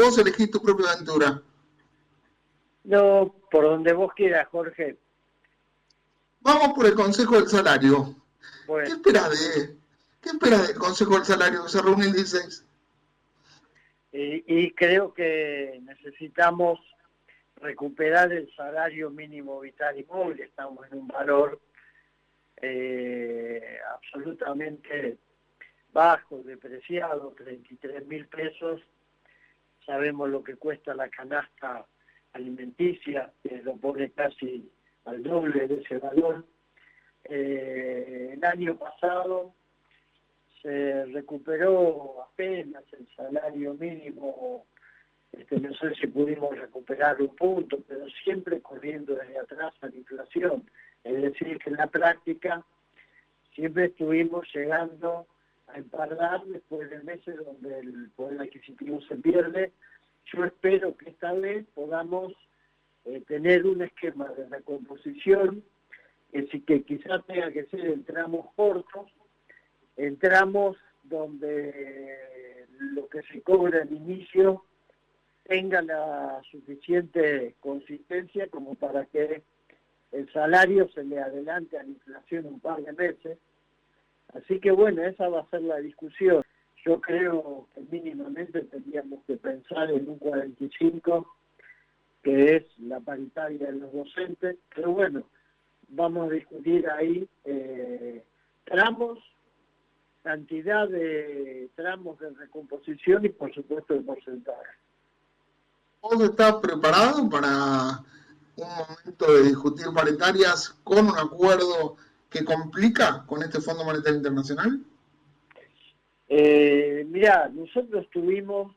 Vos elegís tu propia aventura. No, por donde vos quieras, Jorge. Vamos por el Consejo del Salario. ¿Qué Bueno, esperás qué esperás del Consejo del Salario que se reúne el 16? y creo que necesitamos recuperar el salario mínimo vital y móvil. Estamos en un valor absolutamente bajo, depreciado, 33.000 pesos. Sabemos lo que cuesta la canasta alimenticia, que lo pone casi al doble de ese valor. El año pasado se recuperó apenas el salario mínimo, no sé si pudimos recuperar un punto, pero siempre corriendo desde atrás a la inflación. Es decir, que en la práctica siempre estuvimos llegando a empardar después de meses donde el poder adquisitivo se pierde. Yo espero que esta vez podamos tener un esquema de recomposición que quizás tenga que ser en tramos cortos, en tramos donde lo que se cobra al inicio tenga la suficiente consistencia como para que el salario se le adelante a la inflación un par de meses. Así que bueno, esa va a ser la discusión. Yo creo que mínimamente tendríamos que pensar en un 45, que es la paritaria de los docentes, pero bueno, vamos a discutir ahí tramos, cantidad de tramos de recomposición y por supuesto el porcentaje. ¿Vos estás preparado para un momento de discutir paritarias con un acuerdo que complica con este Fondo Monetario Internacional? Mirá, nosotros tuvimos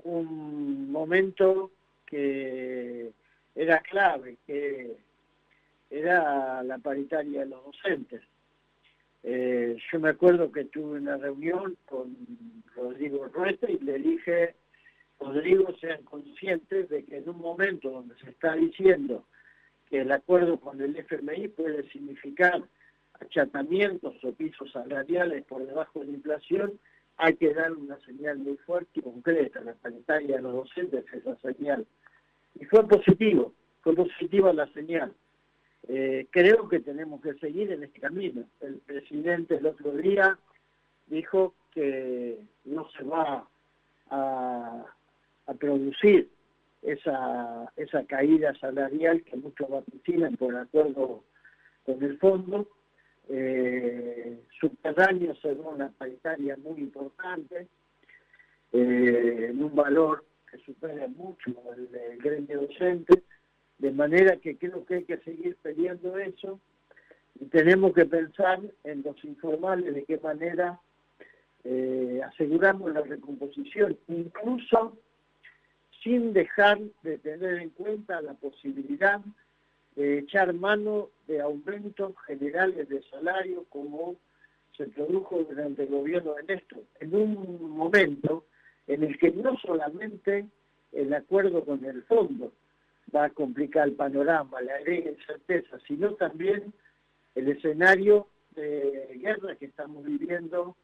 un momento que era clave, que era la paritaria de los docentes. Yo me acuerdo que tuve una reunión con Rodrigo Ruete y le dije, Rodrigo, sean conscientes de que en un momento donde se está diciendo que el acuerdo con el FMI puede significar achatamientos o pisos salariales por debajo de la inflación, hay que dar una señal muy fuerte y concreta. La paritaria de los docentes es esa señal. Y fue positiva la señal. Creo que tenemos que seguir en este camino. El presidente el otro día dijo que no se va a producir esa caída salarial que muchos vaticinan por acuerdo con el fondo. Subterráneo se da una paritaria muy importante, en un valor que supera mucho el gremio docente, de manera que creo que hay que seguir peleando eso y tenemos que pensar en los informales de qué manera aseguramos la recomposición, incluso sin dejar de tener en cuenta la posibilidad de echar mano de aumentos generales de salario como se produjo durante el gobierno de Néstor, en un momento en el que no solamente el acuerdo con el fondo va a complicar el panorama, le agrega incerteza, sino también el escenario de guerra que estamos viviendo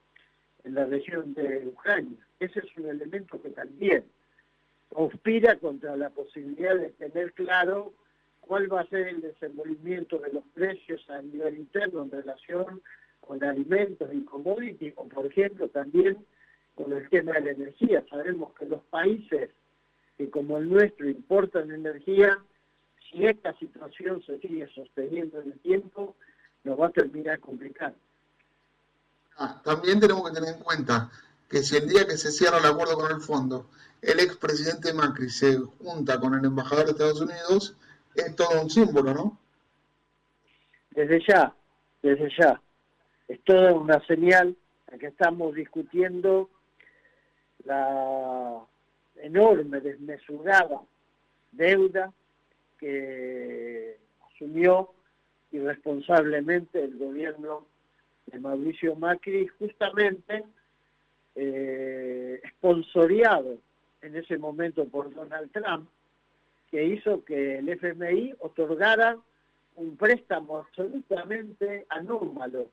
en la región de Ucrania. Ese es un elemento que también conspira contra la posibilidad de tener claro cuál va a ser el desenvolvimiento de los precios a nivel interno en relación con alimentos y commodities, o por ejemplo también con el tema de la energía. Sabemos que los países que como el nuestro importan energía, si esta situación se sigue sosteniendo en el tiempo, nos va a terminar complicando. También tenemos que tener en cuenta que si el día que se cierra el acuerdo con el fondo, el expresidente Macri se junta con el embajador de Estados Unidos, es todo un símbolo, ¿no? Desde ya. Es toda una señal a que estamos discutiendo la enorme, desmesurada deuda que asumió irresponsablemente el gobierno de Mauricio Macri, justamente esponsoreado en ese momento por Donald Trump, que hizo que el FMI otorgara un préstamo absolutamente anómalo,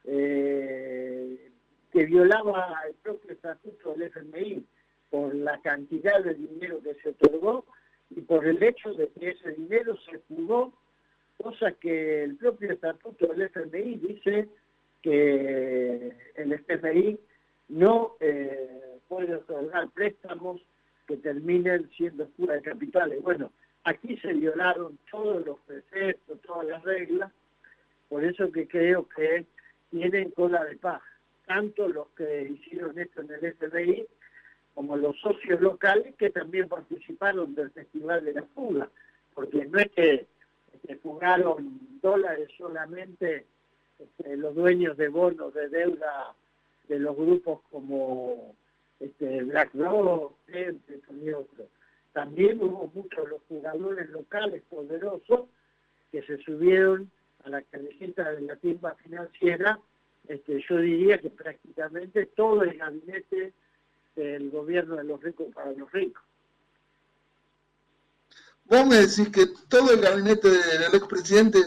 que violaba el propio estatuto del FMI. por la cantidad de dinero que se otorgó y por el hecho de que ese dinero se fugó, cosa que el propio estatuto del FMI dice que el FMI no puede otorgar préstamos que terminen siendo fuga de capitales. Bueno, aquí se violaron todos los preceptos, todas las reglas, por eso que creo que tienen cola de paja, tanto los que hicieron esto en el FMI como los socios locales que también participaron del Festival de la Fuga, porque no es que fugaron dólares solamente los dueños de bonos de deuda de los grupos como BlackRock, y otros. También hubo muchos de los jugadores locales poderosos que se subieron a la cabecita de la timba financiera. Yo diría que prácticamente todo el gabinete del gobierno de los ricos para los ricos. Vos me decís que todo el gabinete del expresidente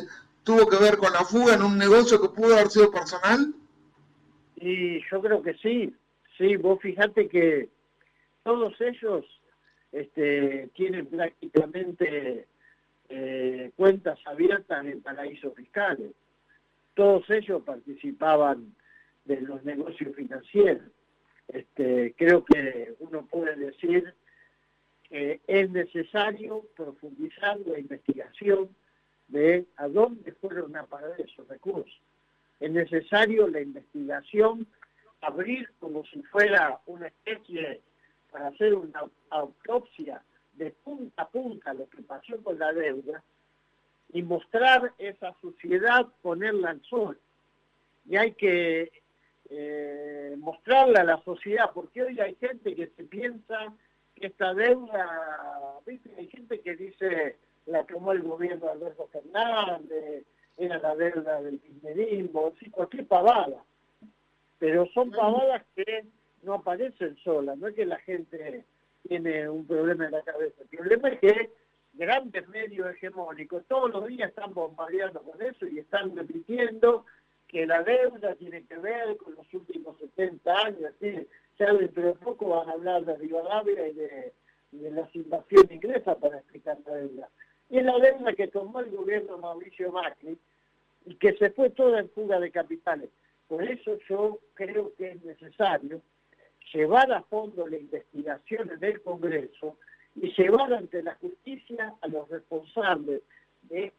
tuvo que ver con la fuga en un negocio que pudo haber sido personal. Y yo creo que sí. Sí, vos fijate que todos ellos tienen prácticamente cuentas abiertas en paraísos fiscales. Todos ellos participaban de los negocios financieros. Creo que uno puede decir que es necesario profundizar la investigación de a dónde fueron a parar esos recursos. Es necesario la investigación, abrir como si fuera una especie para hacer una autopsia de punta a punta lo que pasó con la deuda y mostrar esa suciedad, ponerla al sol. Y hay que mostrarla a la sociedad, porque hoy hay gente que se piensa que esta deuda, ¿viste? Hay gente que dice la tomó el gobierno de Alberto Fernández, era la deuda del kirchnerismo, sí, cualquier pavada. Pero son pavadas que no aparecen solas, no es que la gente tiene un problema en la cabeza. El problema es que grandes medios hegemónicos todos los días están bombardeando con eso y están repitiendo que la deuda tiene que ver con los últimos 70 años, ¿sí? Ya dentro de poco van a hablar de Rivadavia y de las invasiones inglesas para explicar la deuda. Y es la deuda que tomó el gobierno Mauricio Macri y que se fue toda en fuga de capitales. Por eso yo creo que es necesario llevar a fondo la investigación en el Congreso y llevar ante la justicia a los responsables de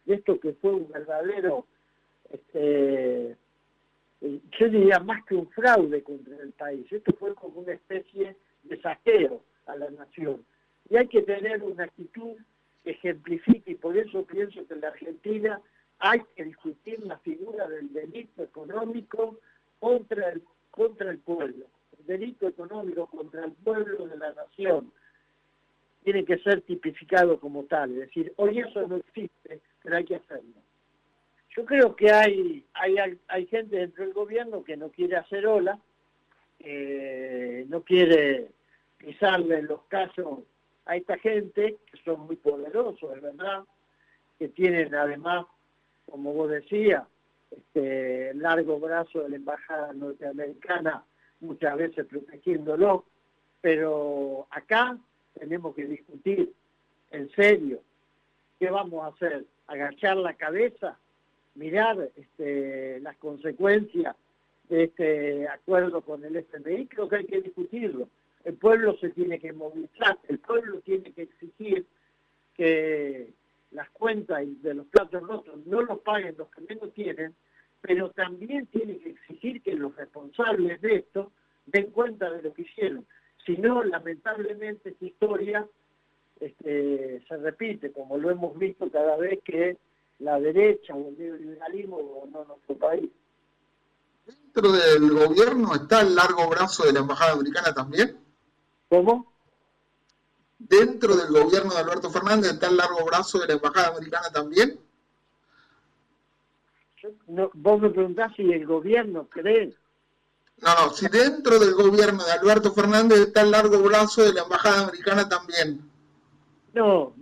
esto que fue un verdadero, yo diría más que un fraude contra el país. Esto fue como una especie de saqueo a la nación. Y hay que tener una actitud que ejemplifique, y por eso pienso que en la Argentina hay que discutir la figura del delito económico contra el pueblo. El delito económico contra el pueblo de la nación tiene que ser tipificado como tal. Es decir, hoy eso no existe, pero hay que hacerlo. Yo creo que hay gente dentro del gobierno que no quiere hacer ola, no quiere pisarle los casos a esta gente, que son muy poderosos, es verdad, que tienen además, como vos decías, el largo brazo de la embajada norteamericana, muchas veces protegiéndolo, pero acá tenemos que discutir en serio qué vamos a hacer, agachar la cabeza, mirar las consecuencias de este acuerdo con el FMI. Creo que hay que discutirlo. El pueblo se tiene que movilizar, el pueblo tiene que exigir que las cuentas de los platos rotos no los paguen los que menos tienen, pero también tiene que exigir que los responsables de esto den cuenta de lo que hicieron. Si no, lamentablemente esta historia se repite, como lo hemos visto cada vez que la derecha o el neoliberalismo gobernó nuestro país. ¿Dentro del gobierno está el largo brazo de la embajada americana también? ¿Cómo? ¿Dentro del gobierno de Alberto Fernández está el largo brazo de la embajada americana también? Vos me preguntás si el gobierno cree. No, si dentro del gobierno de Alberto Fernández está el largo brazo de la embajada americana también. No,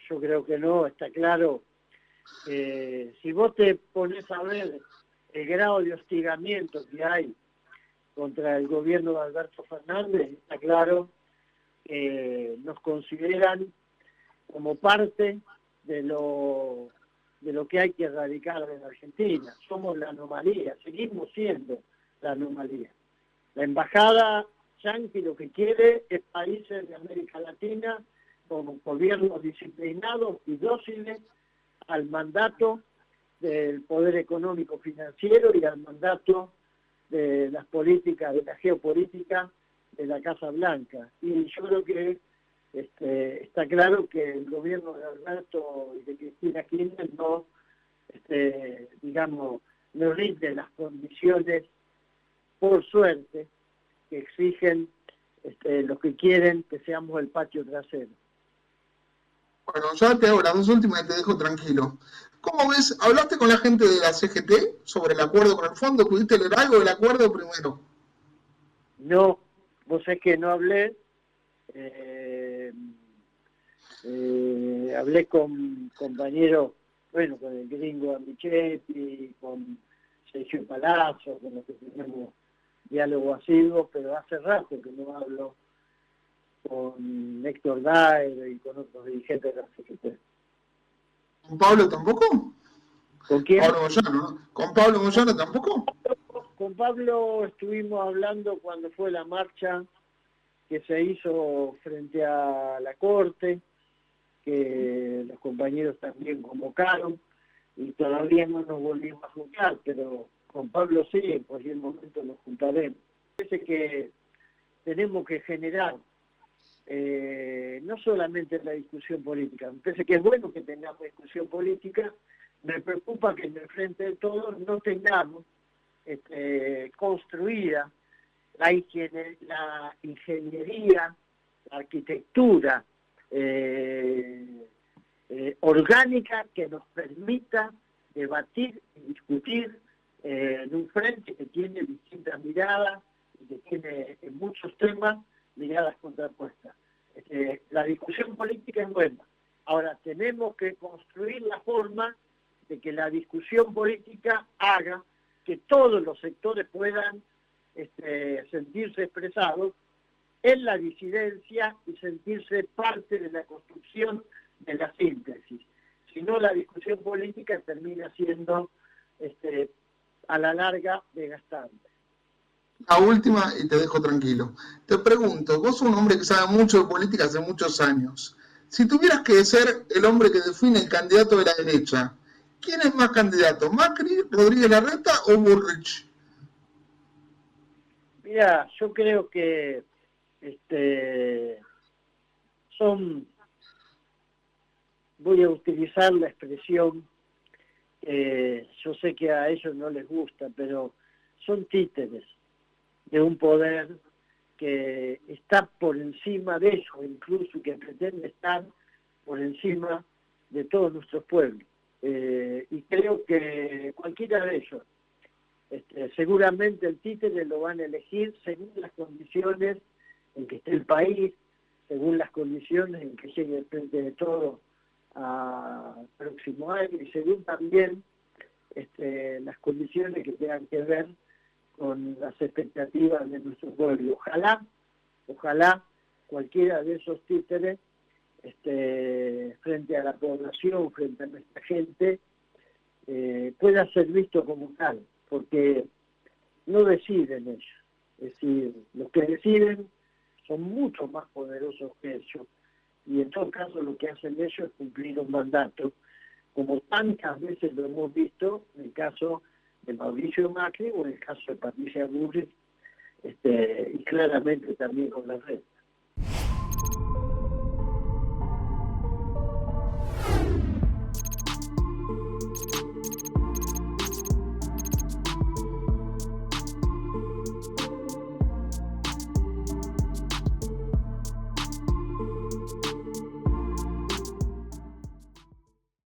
yo creo que no, está claro. Si vos te pones a ver el grado de hostigamiento que hay contra el gobierno de Alberto Fernández, está claro que nos consideran como parte de lo que hay que erradicar en Argentina. Somos la anomalía, seguimos siendo la anomalía. La embajada yanqui lo que quiere es países de América Latina con gobiernos disciplinados y dóciles al mandato del poder económico financiero y al mandato de las políticas, de la geopolítica de la Casa Blanca. Y yo creo que está claro que el gobierno de Alberto y de Cristina Kirchner no, no rinde las condiciones, por suerte, que exigen los que quieren que seamos el patio trasero. Bueno, ya te hago las dos últimas y te dejo tranquilo. ¿Cómo ves? ¿Hablaste con la gente de la CGT sobre el acuerdo con el fondo? ¿Pudiste leer algo del acuerdo primero? No, vos sabés que no hablé. Hablé con compañeros, bueno, con el gringo Amichetti, con Sergio Palazzo, con los que tenemos diálogo asiduo, pero hace rato que no hablo con Héctor Daer y con otros dirigentes de la CGT. ¿Con Pablo tampoco? ¿Con quién? Pablo Moyano, ¿no? ¿Con Pablo Moyano tampoco? Con Pablo estuvimos hablando cuando fue la marcha que se hizo frente a la Corte, que los compañeros también convocaron, y todavía no nos volvimos a juntar, pero con Pablo sí, en cualquier momento nos juntaremos. Parece que tenemos que generar no solamente la discusión política, me parece que es bueno que tengamos discusión política, me preocupa que en el frente de todos no tengamos construida la ingeniería, la arquitectura orgánica que nos permita debatir y discutir en un frente que tiene distintas miradas y que tiene en muchos temas miradas contrapuestas. La discusión política es buena. Ahora tenemos que construir la forma de que la discusión política haga que todos los sectores puedan sentirse expresados en la disidencia y sentirse parte de la construcción de la síntesis. Si no, la discusión política termina siendo a la larga desgastante. La última y te dejo tranquilo. Te pregunto, vos sos un hombre que sabe mucho de política hace muchos años. Si tuvieras que ser el hombre que define el candidato de la derecha, ¿quién es más candidato? ¿Macri, Rodríguez Larreta o Bullrich? Mira, yo creo que voy a utilizar la expresión, yo sé que a ellos no les gusta, pero son títeres de un poder que está por encima de ellos, incluso que pretende estar por encima de todos nuestros pueblos. Y creo que cualquiera de ellos, seguramente el títere lo van a elegir según las condiciones en que esté el país, según las condiciones en que llegue el frente de todo al próximo año y según también las condiciones que tengan que ver con las expectativas de nuestro pueblo. Ojalá cualquiera de esos títeres frente a la población, frente a nuestra gente, pueda ser visto como tal, porque no deciden ellos. Es decir, los que deciden son mucho más poderosos que ellos, y en todo caso lo que hacen ellos es cumplir un mandato, como tantas veces lo hemos visto en el caso de Mauricio Macri o en el caso de Patricia Bullrich, y claramente también con la red.